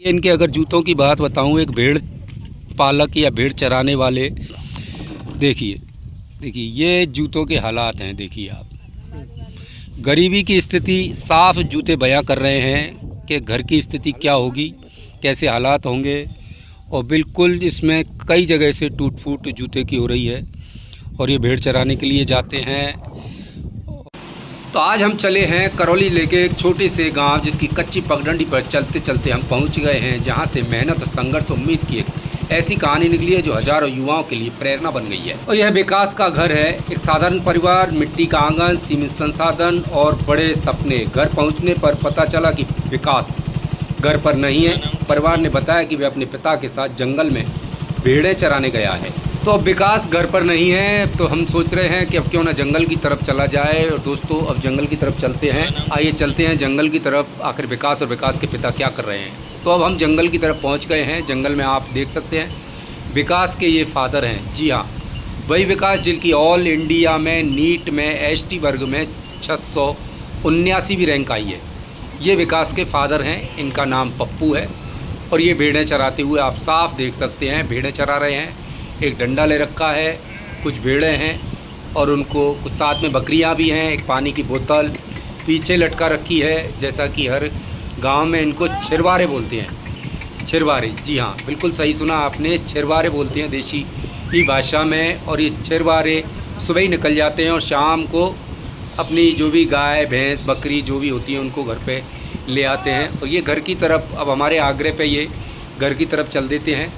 इनके अगर जूतों की बात बताऊं, एक भेड़ पालक या भेड़ चराने वाले, देखिए देखिए ये जूतों के हालात हैं। देखिए आप, गरीबी की स्थिति साफ जूते बयां कर रहे हैं कि घर की स्थिति क्या होगी, कैसे हालात होंगे। और बिल्कुल इसमें कई जगह से टूट फूट जूते की हो रही है और ये भेड़ चराने के लिए जाते हैं। तो आज हम चले हैं करौली लेके एक छोटे से गांव जिसकी कच्ची पगडंडी पर चलते चलते हम पहुंच गए हैं, जहां से मेहनत और संघर्ष उम्मीद की एक ऐसी कहानी निकली है जो हजारों युवाओं के लिए प्रेरणा बन गई है। और यह विकास का घर है, एक साधारण परिवार, मिट्टी का आंगन, सीमित संसाधन और बड़े सपने। घर पहुंचने पर पता चला कि विकास घर पर नहीं है। परिवार ने बताया कि वे अपने पिता के साथ जंगल में भेड़ें चराने गया है। तो अब विकास घर पर नहीं है, तो हम सोच रहे हैं कि अब क्यों ना जंगल की तरफ चला जाए। और दोस्तों, अब जंगल की तरफ चलते हैं। आइए चलते हैं जंगल की तरफ, आखिर विकास और विकास के पिता क्या कर रहे हैं। तो अब हम जंगल की तरफ पहुंच गए हैं। जंगल में आप देख सकते हैं विकास के ये फादर हैं। जी हाँ, वही विकास जिनकी ऑल इंडिया में नीट में एसटी वर्ग में 679वीं रैंक आई है। ये विकास के फादर हैं, इनका नाम पप्पू है। और ये भेड़ें चराते हुए आप साफ देख सकते हैं, भेड़ें चरा रहे हैं। एक डंडा ले रखा है, कुछ भेड़ें हैं और उनको कुछ साथ में बकरियां भी हैं। एक पानी की बोतल पीछे लटका रखी है, जैसा कि हर गांव में इनको छिरवारे बोलते हैं। छिरवारे, जी हाँ, बिल्कुल सही सुना आपने, छिरवारे बोलते हैं देशी ही भाषा में। और ये छिरवारे सुबह ही निकल जाते हैं और शाम को अपनी जो भी गाय भैंस बकरी जो भी होती है उनको घर पे ले आते हैं। और ये घर की तरफ, अब हमारे आग्रह पे ये घर की तरफ चल देते हैं,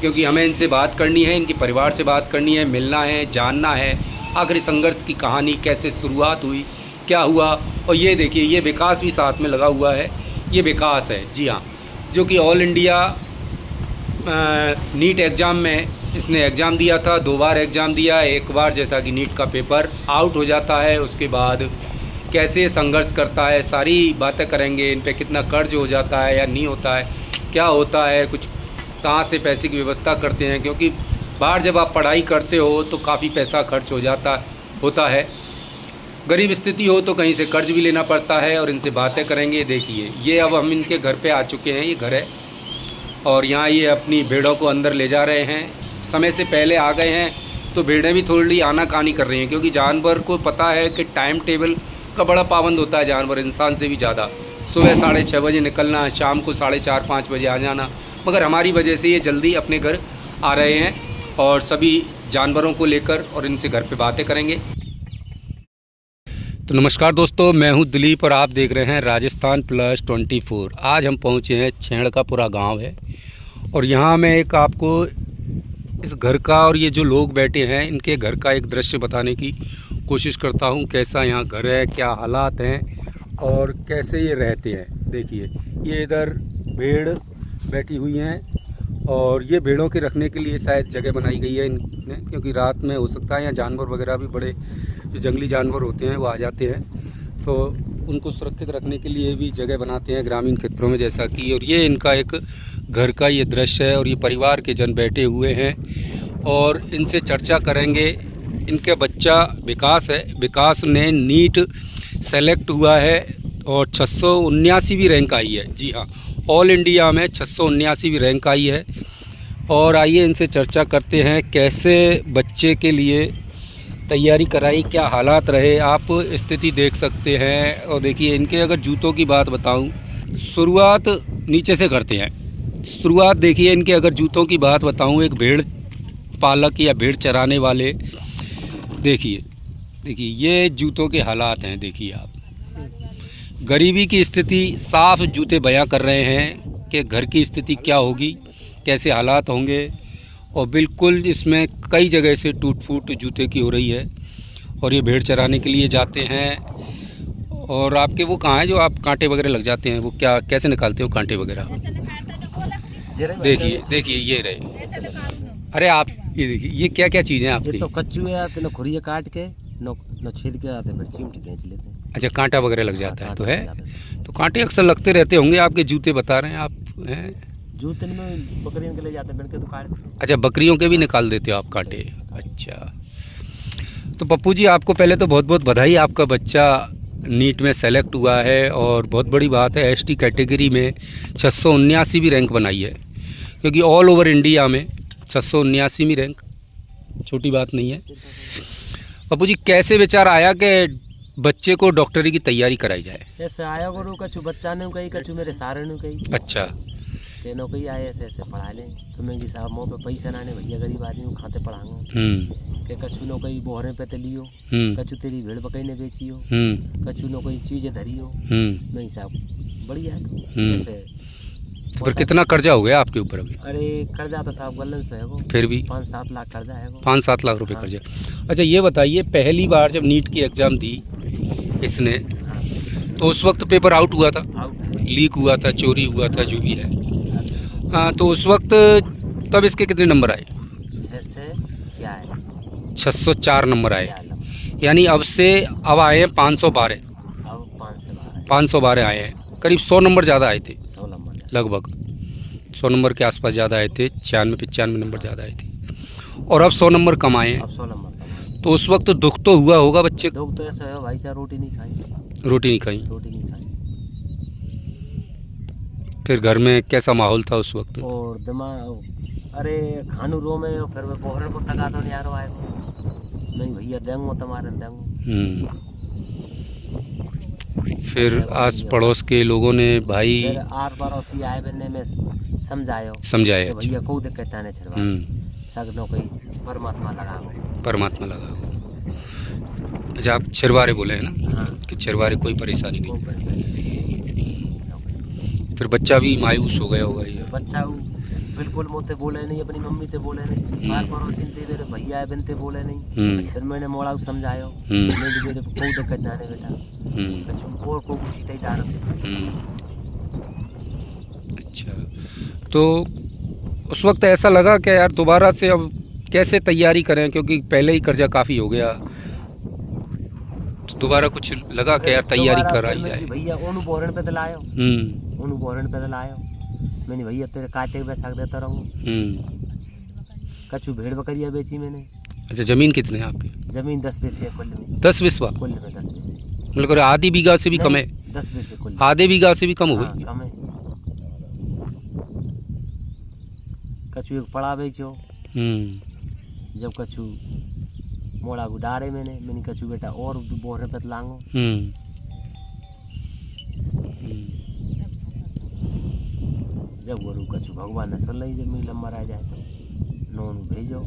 क्योंकि हमें इनसे बात करनी है, इनके परिवार से बात करनी है, मिलना है, जानना है आखिर संघर्ष की कहानी कैसे शुरुआत हुई, क्या हुआ। और ये देखिए, ये विकास भी साथ में लगा हुआ है। ये विकास है, जी हाँ, जो कि ऑल इंडिया नीट एग्ज़ाम में इसने एग्ज़ाम दिया था। 2 बार एग्ज़ाम दिया। एक बार जैसा कि नीट का पेपर आउट हो जाता है, उसके बाद कैसे संघर्ष करता है, सारी बातें करेंगे। इन पे कितना कर्ज हो जाता है या नहीं होता है, क्या होता है, कुछ कहाँ से पैसे की व्यवस्था करते हैं, क्योंकि बाहर जब आप पढ़ाई करते हो तो काफ़ी पैसा खर्च होता है। गरीब स्थिति हो तो कहीं से कर्ज भी लेना पड़ता है। और इनसे बातें करेंगे। देखिए, ये अब हम इनके घर पे आ चुके हैं। ये घर है और यहाँ ये अपनी भेड़ों को अंदर ले जा रहे हैं। समय से पहले आ गए हैं तो भेड़ें भी थोड़ी आनाकानी कर रही हैं, क्योंकि जानवर को पता है कि टाइम टेबल का बड़ा पाबंद होता है जानवर, इंसान से भी ज़्यादा। सुबह 6:30 बजे निकलना, शाम को 4:30-5 बजे आ जाना। मगर हमारी वजह से ये जल्दी अपने घर आ रहे हैं और सभी जानवरों को लेकर, और इनसे घर पे बातें करेंगे। तो नमस्कार दोस्तों, मैं हूं दिलीप और आप देख रहे हैं राजस्थान प्लस 24। आज हम पहुंचे हैं, छेड़कापुरा गांव है। और यहां मैं एक आपको इस घर का और ये जो लोग बैठे हैं इनके घर का एक दृश्य बताने की कोशिश करता हूं। कैसा यहाँ घर है, क्या हालात हैं और कैसे ये रहते हैं। देखिए, ये इधर भेड़ बैठी हुई हैं और ये भेड़ों के रखने के लिए शायद जगह बनाई गई है इनने, क्योंकि रात में हो सकता है यहाँ जानवर वगैरह भी, बड़े जो जंगली जानवर होते हैं वो आ जाते हैं, तो उनको सुरक्षित रखने के लिए भी जगह बनाते हैं ग्रामीण क्षेत्रों में, जैसा कि। और ये इनका एक घर का ये दृश्य है और ये परिवार के जन बैठे हुए हैं और इनसे चर्चा करेंगे। इनका बच्चा विकास है, विकास ने नीट सेलेक्ट हुआ है और 679वीं रैंक आई है। जी हाँ, ऑल इंडिया में 679वीं रैंक आई है। और आइए इनसे चर्चा करते हैं कैसे बच्चे के लिए तैयारी कराई, क्या हालात रहे। आप स्थिति देख सकते हैं। और देखिए, इनके अगर जूतों की बात बताऊं, शुरुआत नीचे से करते हैं। शुरुआत देखिए, इनके अगर जूतों की बात बताऊं, एक भेड़ पालक या भेड़ चराने वाले, देखिए ये जूतों के हालात हैं। देखिए आप, गरीबी की स्थिति साफ जूते बयां कर रहे हैं कि घर की स्थिति क्या होगी, कैसे हालात होंगे। और बिल्कुल इसमें कई जगह से टूट फूट जूते की हो रही है और ये भेड़ चराने के लिए जाते हैं। और आपके वो कहाँ है जो आप कांटे वगैरह लग जाते हैं, वो क्या कैसे निकालते हो कांटे वगैरह? देखिए ये रहे। अरे आप ये देखिए, ये क्या क्या चीज़ें आपकी? तो कच्चू आते ना, खुरिया काट के न छील के आते, फिर चिमटी खींच लेते हैं। अच्छा, कांटा वगैरह लग जाता है तो है। तो कांटे अक्सर लगते रहते होंगे आपके, जूते बता रहे हैं आप हैं? जूते में बकरियों के ले जाते हैं, तो काट। अच्छा, बकरियों के भी निकाल देते हो आप कांटे? अच्छा, तो पप्पू जी आपको पहले तो बहुत बहुत बधाई, आपका बच्चा नीट में सेलेक्ट हुआ है और बहुत बड़ी बात है, एसटी कैटेगरी में 679 भी रैंक बनाई है, क्योंकि ऑल ओवर इंडिया में 679 रैंक छोटी बात नहीं है। पप्पू जी, कैसे विचार आया कि बच्चे को डॉक्टरी की तैयारी कराई जाए? ऐसे आया करो, कछु बच्चा ने कही, कछु मेरे सारे ने कही। अच्छा। के नौकरी आए ऐसे ऐसे पढ़ा लें, तुम्हें जी साहब मुँह पे पैसा ना आने, भैया गरीब आदमी को खाते पढ़ाऊँ। के कछु नौकरी बोहरे पे ते लियो, कछु तेरी भेड़ बकरी ने बेचियो, कछु नौकरी चीजें धरियो। नहीं साहब बढ़िया है। ऐसे तो फिर कितना कर्जा हो गया आपके ऊपर अभी? अरे कर्जा तो साहब गलन से है वो, फिर भी 5-7 लाख कर्जा है वो। 5-7 लाख रुपए हाँ। कर्जा। अच्छा ये बताइए, पहली बार जब नीट की एग्ज़ाम दी इसने, हाँ। तो उस वक्त पेपर आउट हुआ था, आउट है। लीक हुआ था, चोरी हुआ था, जो भी है। हाँ, तो उस वक्त तब इसके कितने नंबर आए? 604 नंबर आए। यानी अब आए हैं 512। अब 512 आए हैं, करीब 100 नंबर ज़्यादा आए थे, 100 नंबर लगभग 100 नंबर के आसपास ज़्यादा आए थे, 96-95 नंबर ज़्यादा आए थे, और अब 100 नंबर कम आए हैं। अब 100 नंबर का। तो उस वक्त दुख तो हुआ होगा बच्चे को? लोग तो ऐसा है भाई साहब, रोटी नहीं खाई, रोटी नहीं खाई। रोटी नहीं खाई। फिर घर में कैसा माहौल था उस वक्त? और दिमाग, अरे खानू रो में, फिर मैं पोहरे को तका तो नहीं आ रहा है, नहीं भैया देंगो तुम्हारे देंगो। फिर आस पड़ोस के लोगों ने, भाई फिर आर पड़ोसी आए बनने में समझायो समझाए, कि भैया को दिक्कत आने छड़वा सग नौकरी परमात्मा लगाओ, परमात्मा लगाओ। अच्छा, आप छिरवारे बोले हैं ना? हाँ। कि छिरवारे कोई परेशानी नहीं। कोई परेशानी नहीं। फिर बच्चा भी मायूस हो गया होगा ये? बच्चा बिल्कुल मुझसे बोले नहीं, अपनी मम्मी से बोले नहीं, आर पड़ोसी थे मेरे भैया बनते बोले नहीं। फिर मैंने मोड़ा को समझायो, मेरे मेरे को कोई दिक्कत ना आने बेटा, कछु और को कुछ ही डालो। अच्छा, तो उस वक्त ऐसा लगा कि यार दोबारा से अब कैसे तैयारी करें, क्योंकि पहले ही कर्जा काफ़ी हो गया, तो दोबारा कुछ लगा कि यार तैयारी कराई जाए? भैया ओनू बोरन पे दिलायो, ओनू बोरन पे दिलायो, मैंने भैया तेरे काटे बैसाख देता रहूँ। कछु भेड़ बकरियाँ बेची मैंने। अच्छा, ज़मीन कितने हैं आपकी? जमीन 10 पैसे है कुल में। 10 बिस्वा? कुल में 10 पैसे, मतलब आधी बीघा से भी कम है? 10 पैसे कुल। आधे बीघा से भी कम हो गई? कम है। कछु एक पड़ा बेचो, जब कछु मोड़ा गुडारे मैंने कछु बेटा और बोरे पे लांगो। जब गुरु कछु भगवान ने सुन ली, जब मिल नंबर आ जाए तो नोन भेजो।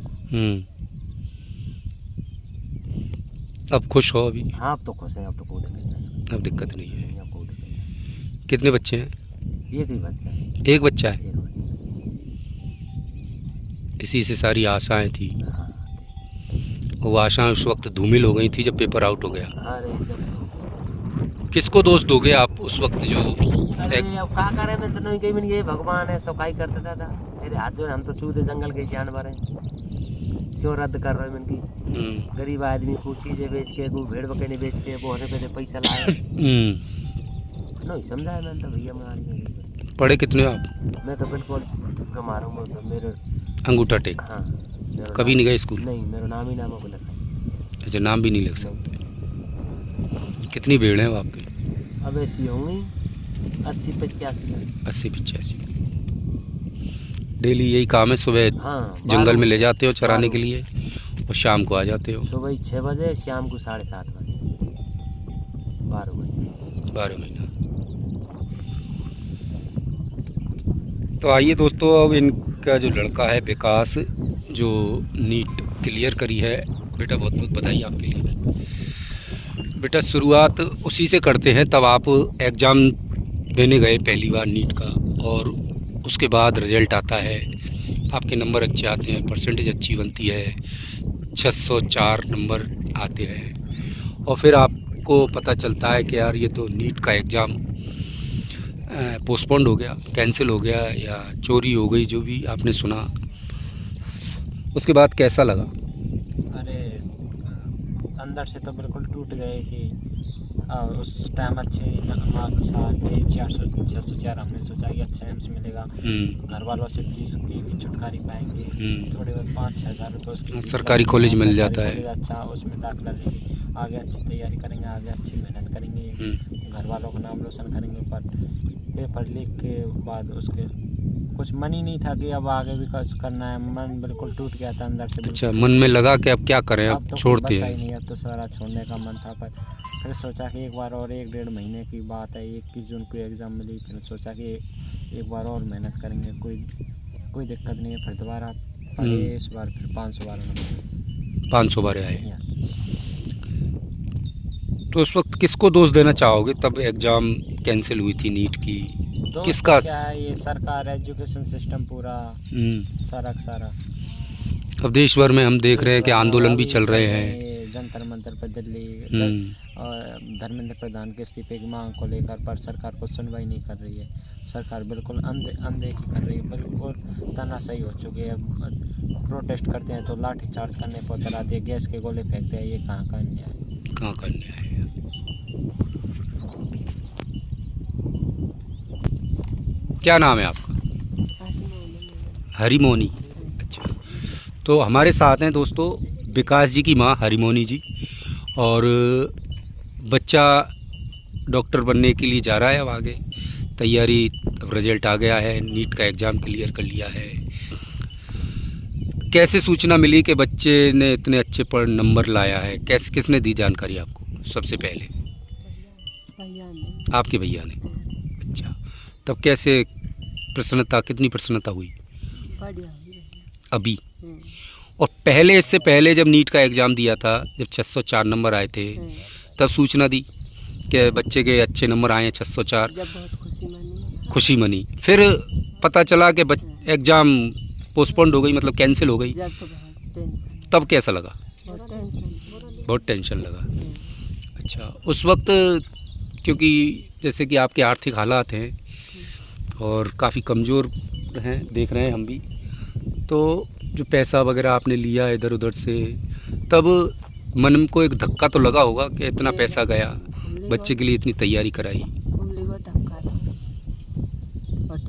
अब खुश हो अभी? हाँ, अब तो खुश हैं, अब तो कोई दिक्कत नहीं। अब दिक्कत नहीं है। अब कोई दिक्कत नहीं। कितने बच्चे हैं? एक ही बच्चा है। एक बच्चा है? एक बच्चा। इसी से सारी आशाएं थी। हाँ। वो आशाएं उस वक्त धूमिल हो गई थी जब पेपर आउट हो गया। अरे जब किसको दोष दोगे आप उस वक्त जो? अरे अब क्या करे, मैं तो नहीं कही, मैंने ये भगवान है सफाई करते था मेरे हाथ जो, हम तो सूदे जंगल के जानवर हैं, क्यों रद्द कर रहे हैं इनकी? गरीब आदमी को चीजें बेच के, को भेड़ बकरी बेच के, बोहरे पे पैसा लाए। नहीं समझा है मैंने तो भैया, हमारी पढ़े कितने हो आप? मैं तो बिल्कुल कमार हूँ, तो मेरे अंगूठा टेक। हाँ। कभी नहीं गए स्कूल? नहीं, मेरा नाम ही नाम है। अच्छा, नाम भी नहीं लिख सकते। कितनी भीड़ है आपकी? अब ऐसी होंगी 80-85। 80-85। डेली यही काम है? सुबह हाँ, जंगल में ले जाते हो चराने के लिए और शाम को आ जाते हो? सुबह 6 बजे, शाम को 7:30 बजे। 12 महीना। 12 महीना। तो आइए दोस्तों, अब इनका जो लड़का है विकास, जो नीट क्लियर करी है, बेटा बहुत बहुत बधाई आपके लिए। बेटा शुरुआत उसी से करते हैं, तब आप एग्ज़ाम देने गए पहली बार नीट का, और उसके बाद रिज़ल्ट आता है, आपके नंबर अच्छे आते हैं, परसेंटेज अच्छी बनती है, 604 नंबर आते हैं, और फिर आपको पता चलता है कि यार ये तो नीट का एग्ज़ाम पोस्टपोन्ड हो गया, कैंसिल हो गया, या चोरी हो गई, जो भी आपने सुना। उसके बाद कैसा लगा? अरे अंदर से तो बिल्कुल टूट गए कि उस टाइम अच्छे मार्क्स आए थे, 604। हमने सोचा कि अच्छा एम्स मिलेगा, घर वालों से फीस की भी छुटकारी पाएंगे, थोड़े बहुत 5-6 हज़ार रुपये उसकी सरकारी कॉलेज मिल जाता है। अच्छा उसमें दाखिला लेंगे। आगे अच्छी तैयारी करेंगे, आगे अच्छी मेहनत करेंगे, घर वालों का नाम रोशन करेंगे। पर पेपर लीक के बाद उसके कुछ मन ही नहीं था कि अब आगे भी कुछ करना है। मन बिल्कुल टूट गया था अंदर से। अच्छा, मन में लगा कि अब क्या करें, अब तो छोड़ते बचा ही हैं। नहीं, अब तो सारा छोड़ने का मन था। पर फिर सोचा कि एक बार और, 1-1.5 महीने की बात है, 21 जून को एग्ज़ाम मिली। फिर सोचा कि एक बार और मेहनत करेंगे, कोई दिक्कत नहीं है। फिर दोबारा पढ़े, इस बार फिर 512 नंबर 512 आए। यस। तो उस वक्त किसको दोष देना चाहोगे, तब एग्ज़ाम कैंसिल हुई थी नीट की? तो किसका? क्या है, ये सरकार, एजुकेशन सिस्टम पूरा सारा अब देश भर में हम देख रहे हैं कि आंदोलन भी चल रहे हैं। ये जंतर मंतर पर दिल्ली और धर्मेंद्र प्रधान के इस्तीफे की मांग को लेकर, पर सरकार को सुनवाई नहीं कर रही है। सरकार बिल्कुल अनदेखी कर रही है, बिल्कुल तानाशाही हो चुकी है। प्रोटेस्ट करते हैं तो लाठी चार्ज करने पर उतर आती है, गैस के गोले फेंकते हैं। ये कहाँ का अन्याय है, कहाँ का अन्याय है। क्या नाम है आपका? हरिमोनी। अच्छा, तो हमारे साथ हैं दोस्तों विकास जी की माँ हरिमोनी जी, और बच्चा डॉक्टर बनने के लिए जा रहा है। अब आगे तैयारी, अब रिजल्ट आ गया है, नीट का एग्ज़ाम क्लियर कर लिया है। कैसे सूचना मिली कि बच्चे ने इतने अच्छे नंबर लाया है? कैसे, किसने दी जानकारी आपको सबसे पहले? भैया ने। आपके भैया ने। अच्छा, तब कैसे प्रसन्नता, कितनी प्रसन्नता हुई बढ़िया हुई भैया। अभी? और पहले, इससे पहले जब नीट का एग्ज़ाम दिया था, जब 604 नंबर आए थे, तब सूचना दी कि बच्चे के अच्छे नंबर आए हैं 604? जब बहुत खुशी मनी। फिर पता चला कि एग्ज़ाम पोस्टपोन्ड हो गई, मतलब कैंसिल हो गई, जब तो बहुत टेंशन, तब कैसा लगा? बहुत टेंशन लगा। अच्छा, उस वक्त क्योंकि जैसे कि आपके आर्थिक हालात हैं और काफ़ी कमज़ोर हैं, देख रहे हैं हम भी, तो जो पैसा वगैरह आपने लिया इधर उधर से, तब मन को एक धक्का तो लगा होगा कि इतना पैसा गया, बच्चे के लिए इतनी तैयारी कराई। धक्का था और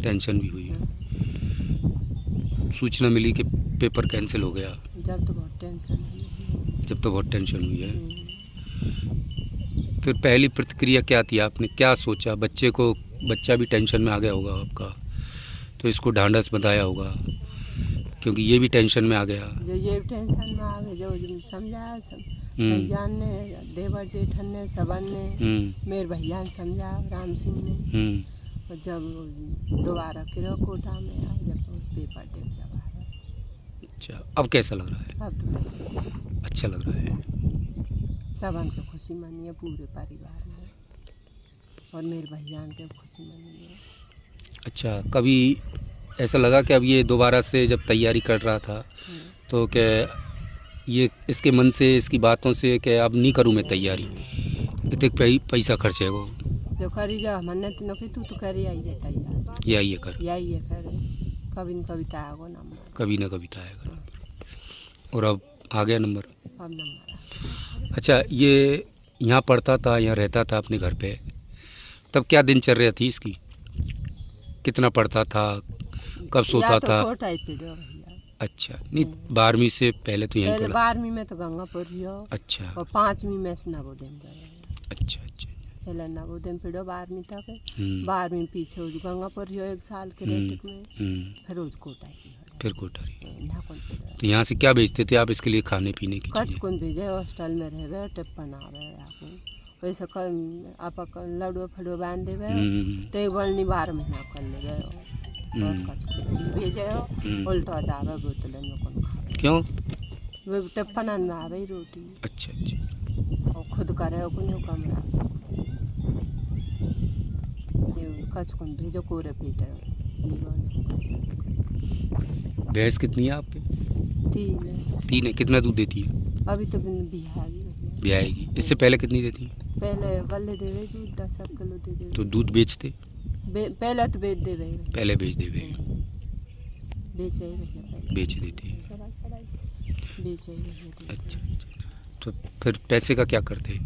टेंशन भी हुई। है। सूचना मिली कि पेपर कैंसिल हो गया, जब तो बहुत टेंशन हुई है। फिर पहली प्रतिक्रिया क्या थी, आपने क्या सोचा? बच्चा भी टेंशन में आ गया होगा आपका, तो इसको ढांढस बताया होगा, क्योंकि ये भी टेंशन में आ गया। जो ये टेंशन में आ गए, जो समझाया सब भैया ने, देवर जेठन ने, सबन ने, मेरे भैया ने समझा, राम सिंह ने। और जब दोबारा किरो कोटा में आया, जब पेपर दे जब आया। अच्छा, अब कैसा लग रहा है? अब तो अच्छा लग रहा है। सबन के खुशी मनी है पूरे परिवार में, और मेरे भैया के खुशी मनी है। अच्छा, कभी ऐसा लगा कि अब ये दोबारा से जब तैयारी कर रहा था, तो क्या ये इसके मन से, इसकी बातों से कि अब नहीं करूँ मैं तैयारी, इतने पैसा खर्च है वो, जो करी जा हमने तीनों की तू तो करी आई है तैयार, यही कर, कभी न कभी आएगा नंबर, कभी ना कभी तो आएगा। और अब आ गया नंबर। अब नंबर। अच्छा, ये यहाँ पढ़ता था, यहाँ रहता था अपने घर पे, तब क्या दिनचर्या थी इसकी? कितना पढ़ता था, कब सोता था? अच्छा, नहीं 12वीं से पहले तो यहीं पढ़ा? 12वीं में तो गंगापुर रियो। अच्छा। और 5वीं में से नवोदय में गया। अच्छा अच्छा। पहले नवोदय में पढ़ो 12वीं तक, 12वीं पीछे उस गंगापुर रियो 1 साल के रेटिक में, फिर उस कोटा तो यहाँ से क्या बेचते थे आप इसके लिए, खाने पीने की चीज़ें? कौन भेजे, हॉस्टल में रहे, टिप्पन आवे आपको वैसे आप लड़ुआ फड़ुआ बांध देवे, तो एक बड़नी 12 महीना कर लेवे, और कछ भेजे हो उल्टा जावे बोतलन में कौन खावे। क्यों? वो टिप्पन में आवे रोटी। अच्छा अच्छा। और खुद करे कौन कमरा कछ कौन भेजो कोरे पेट है। भैंस कितनी है आपके? 3 है। 3 है। कितना दूध देती है? अभी तो बिहारी ब्याएगी। इससे पहले कितनी देती है? पहले गले देवे दूध 10 किलो दे दे। तो दूध बेचते? पहले तो बेच देवे। पहले बेच देवे। बेचे भैया बेच देती है। बेचे भैया। अच्छा, तो फिर पैसे का क्या करते?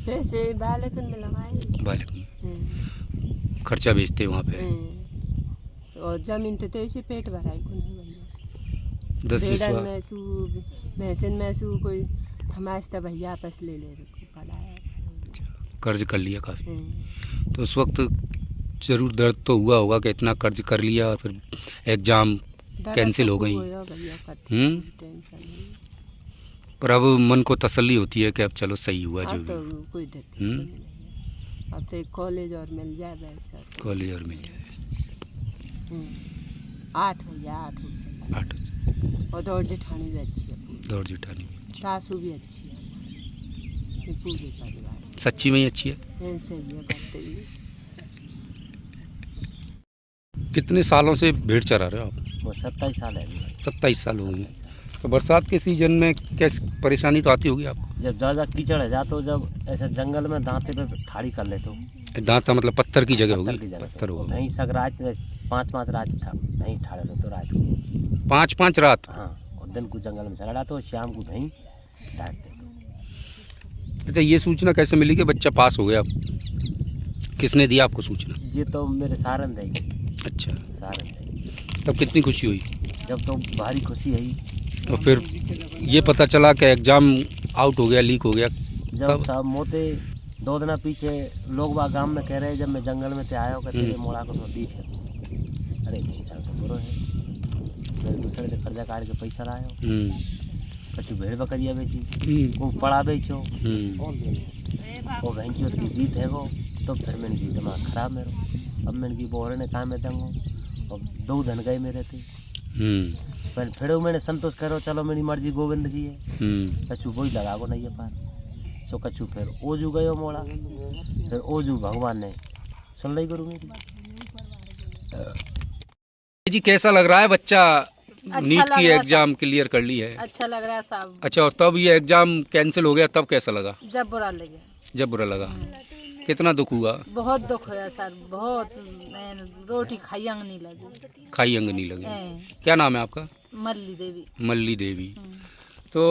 पैसे बालकन में लगाए। बालकन में खर्चा बेचते वहाँ पे। और जमीन तो ऐसे पेट भराई को नहीं भैया। 10-20 भैंसन में सू कोई थमाइश तो भैया आपस ले पढ़ाया। कर्ज कर लिया काफ़ी, तो उस वक्त ज़रूर दर्द तो हुआ होगा कि इतना कर्ज कर लिया और फिर एग्ज़ाम कैंसिल हो गई। पर अब मन को तसल्ली होती है कि अब चलो सही हुआ जो तो भी। कोई दिक्कत नहीं है। अब तो एक कॉलेज और मिल जाए वैसा। कॉलेज और मिल जाए। 8 भैया 8 हो सकता। 8 और दौड़ जेठानी भी अच्छी है, दौड़ जेठानी सासू भी अच्छी है, ये पूरे परिवार सच्ची में ही अच्छी है। ऐसे ही है बातें भी। कितने सालों से भेड़ चरा रहे हो आप? वो 27 साल है अभी। 27 साल हो गए। तो बरसात के सीजन में कैसी परेशानी तो आती होगी आपको? जब ज़्यादा कीचड़ है जा तो जब ऐसे जंगल में दांते पे ठाड़ी कर लेते हो। दांता मतलब पत्थर की जगह होगी? पत्थर की जगह पत्थर होगा। नहीं सक रात में 5-5 रात नहीं ठाड़े रहो तो रात को 5-5 रात? हाँ, और दिन को जंगल में चला तो शाम को नहीं डांट दे। अच्छा, ये सूचना कैसे मिली कि बच्चा पास हो गया? किसने दिया आपको सूचना? ये तो मेरे सारन देगी। अच्छा, सारन देगी। तब कितनी खुशी हुई? जब तो भारी खुशी है। और फिर ये पता चला कि एग्ज़ाम आउट हो गया, लीक हो गया? जब साहब मोते 2 दिन पीछे लोग बाग गांव में कह रहे जब मैं जंगल में आया हो कहते मोड़ा को तो दीख है। अरे नहीं साहब तो बुरो है। मैं दूसरे से कर्जा काट के पैसा लाया कछु भेड़ बकरिया बेची वो पड़ा बेचो वो बहन की उसकी जीत है वो। तो फिर मैंने की दिमाग खराब मेरा। अब मैंने की बोरे ने कहा मैं दूँगा और 2 धन गए मेरे थे। पर फिर मैंने संतोष करो चलो मेरी मर्जी गोविंद की है। कछु वही लगा को नहीं है पार सो कछु फिर ओजू गयो मोड़ा। फिर ओजू भगवान ने सुन ली गुरु मेरी। जी कैसा लग रहा है बच्चा? नीट की एग्जाम क्लियर कर ली है? अच्छा लग रहा है साहब। अच्छा, और तब ये एग्जाम कैंसिल हो गया तब कैसा लगा? जब बुरा लगे। जब बुरा लगा? कितना दुख हुआ? बहुत दुख हुआ सर, बहुत। रोटी खाई अंग नहीं लगी। खाई अंग नहीं लगी। क्या नाम है आपका? मल्ली देवी। मल्ली देवी। तो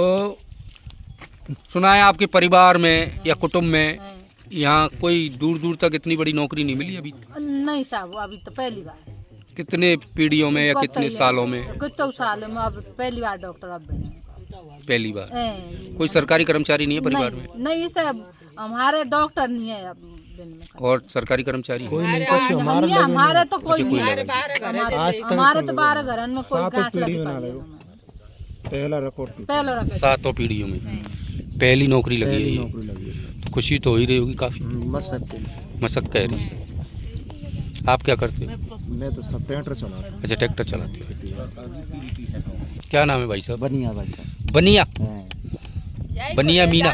सुना है आपके परिवार में या कुटुंब में यहाँ कोई दूर दूर तक इतनी बड़ी नौकरी नहीं मिली अभी? नहीं साहब, अभी तो पहली बार। कितने पीढ़ियों में या कितने सालों में? कितने सालों में अब पहली बार डॉक्टर अब बने। पहली बार? कोई सरकारी कर्मचारी नहीं है परिवार में? नहीं साहब, हमारे डॉक्टर नहीं है अब। और सरकारी कर्मचारी कोई नहीं, हमारे तो कोई नहीं है। हमारे तो 12 घर में कोई गांठ लगी पहला रिकॉर्ड 7 पीढ़ियों में पहली नौकरी लगी है। तो खुशी तो हो ही रही होगी काफी? मशक्कत कह रही है। आप क्या करते हो? मैं तो सब ट्रैक्टर चलाता हूँ। अच्छा, ट्रैक्टर चलाते हो। क्या नाम है भाई साहब? बनिया भाई साहब। बनिया? बनिया मीना।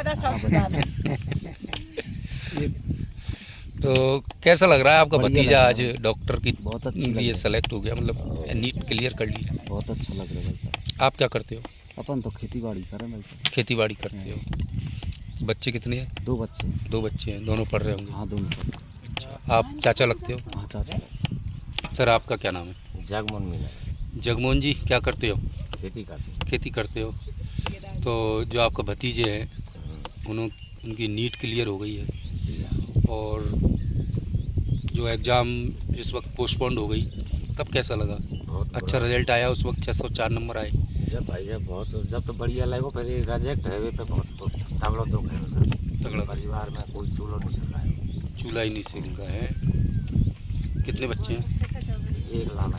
तो कैसा लग रहा है आपका भतीजा आज डॉक्टर की बहुत लिए सेलेक्ट हो गया, मतलब नीट क्लियर कर लिया? बहुत अच्छा लग रहा है भाई साहब। आप क्या करते हो? अपन तो खेती बाड़ी करें भाई साहब। खेती बाड़ी करते हो। बच्चे कितने हैं? 2 बच्चे। 2 बच्चे हैं, दोनों पढ़ रहे होंगे? हाँ, दोनों। अच्छा, आप चाचा लगते हो? हाँ, चाचा। सर आपका क्या नाम है? जगमोहन मीना। जगमोहन जी, क्या करते हो? खेती करते हो। तो जो आपका भतीजे हैं उनकी नीट क्लियर हो गई है और जो एग्ज़ाम जिस वक्त पोस्टपोन्ड हो गई तब कैसा लगा? बहुत अच्छा रिजल्ट आया उस वक्त, 604 नंबर आए? जब तो बढ़िया लगो फिर रिजेक्ट है पे बहुत तगड़ा दुख है सर। तगड़ा परिवार में कोई चूल्हा नहीं चल रहा है। चूल्हा ही नहीं सेक रहा है। कितने बच्चे हैं? एक लाना।